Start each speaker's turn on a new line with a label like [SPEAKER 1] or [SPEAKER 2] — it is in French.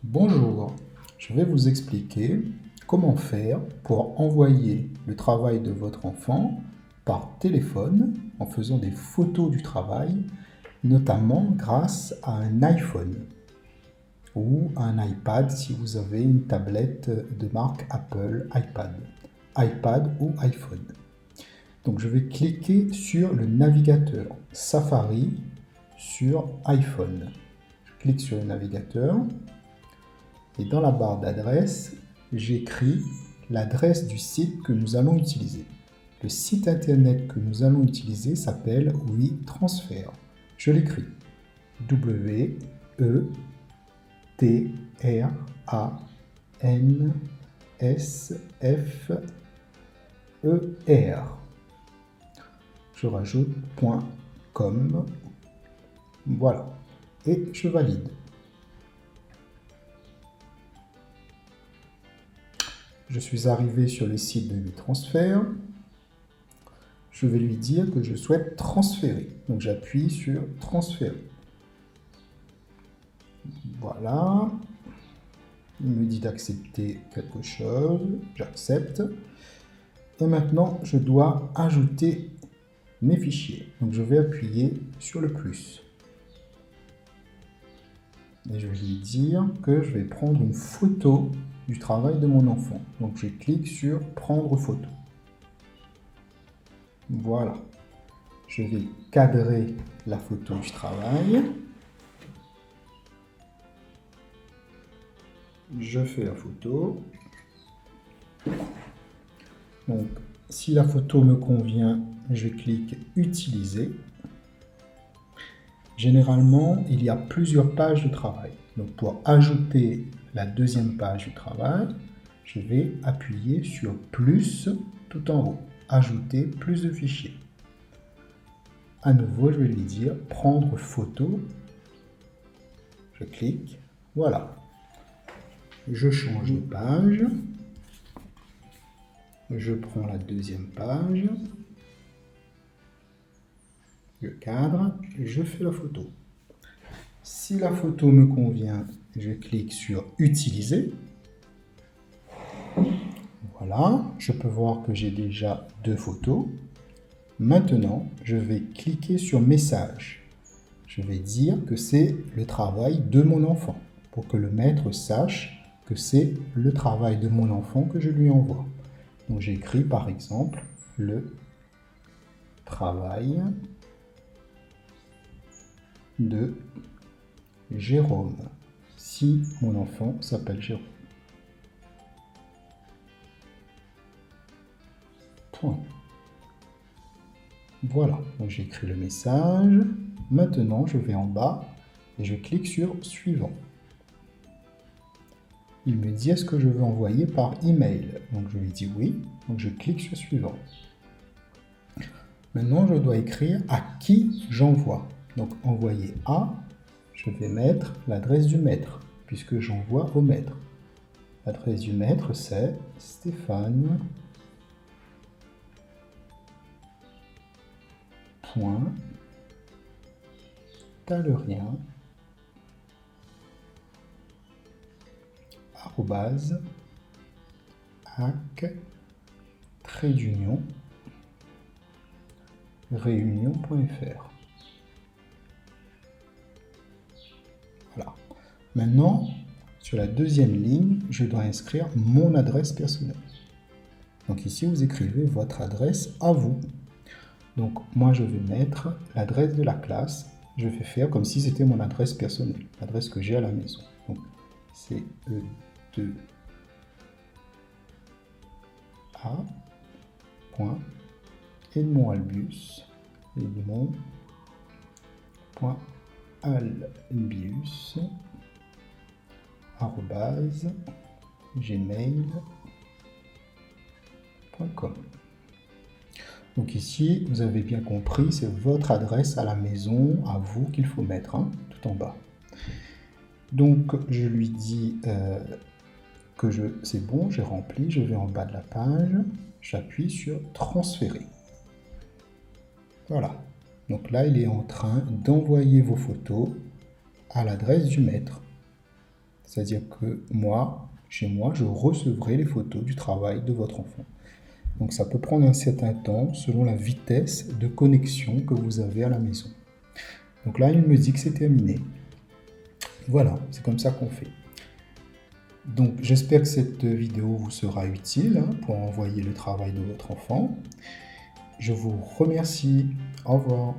[SPEAKER 1] Bonjour, je vais vous expliquer comment faire pour envoyer le travail de votre enfant par téléphone en faisant des photos du travail, notamment grâce à un iPhone ou un iPad si vous avez une tablette de marque Apple iPad ou iPhone. Donc je vais cliquer sur le navigateur Safari sur iPhone. Je clique sur le navigateur. Et dans la barre d'adresse, j'écris l'adresse du site que nous allons utiliser. Le site internet que nous allons utiliser s'appelle WeTransfer. Je l'écris WeTransfer. Je rajoute .com. Voilà. Et je valide. Je suis arrivé sur le site de WeTransfer. Je vais lui dire que je souhaite transférer. Donc j'appuie sur transférer. Voilà. Il me dit d'accepter quelque chose. J'accepte. Et maintenant, je dois ajouter mes fichiers. Donc je vais appuyer sur le plus. Et je vais lui dire que je vais prendre une photo du travail de mon enfant. Donc je clique sur prendre photo. Voilà. Je vais cadrer la photo du travail. Je fais la photo. Donc, si la photo me convient, je clique utiliser. Généralement, il y a plusieurs pages de travail. Donc, pour ajouter la deuxième page du travail, je vais appuyer sur plus tout en haut. Ajouter plus de fichiers. À nouveau, je vais lui dire prendre photo. Je clique. Voilà. Je change de page. Je prends la deuxième page. Je cadre. Je fais la photo. Si la photo me convient, je clique sur utiliser. Voilà. Je peux voir que j'ai déjà deux photos. Maintenant, je vais cliquer sur message. Je vais dire que c'est le travail de mon enfant pour que le maître sache que c'est le travail de mon enfant que je lui envoie. Donc j'écris par exemple le travail de Jérôme, si mon enfant s'appelle Jérôme. Point. Voilà, donc j'écris le message. Maintenant, je vais en bas et je clique sur suivant. Il me dit est-ce que je veux envoyer par email. Donc je lui dis oui, donc je clique sur suivant. Maintenant, je dois écrire à qui j'envoie. Donc envoyer à, je vais mettre l'adresse du maître, puisque j'envoie au maître. L'adresse du maître, c'est Stéphane. Talerien arrobase hac-réunion.fr. Voilà. Maintenant, sur la deuxième ligne, je dois inscrire mon adresse personnelle. Donc ici, vous écrivez votre adresse à vous. Donc moi, je vais mettre l'adresse de la classe. Je vais faire comme si c'était mon adresse personnelle, l'adresse que j'ai à la maison. Donc CE2A. Edmond Albius, Edmond.albius @gmail.com. Donc ici, vous avez bien compris, c'est votre adresse à la maison, à vous, qu'il faut mettre, hein, tout en bas. Donc je lui dis que c'est bon, j'ai rempli, je vais en bas de la page, j'appuie sur transférer. Voilà. Donc là, il est en train d'envoyer vos photos à l'adresse du maître. C'est-à-dire que moi, chez moi, je recevrai les photos du travail de votre enfant. Donc ça peut prendre un certain temps selon la vitesse de connexion que vous avez à la maison. Donc là, il me dit que c'est terminé. Voilà, c'est comme ça qu'on fait. Donc j'espère que cette vidéo vous sera utile pour envoyer le travail de votre enfant. Je vous remercie. Au revoir.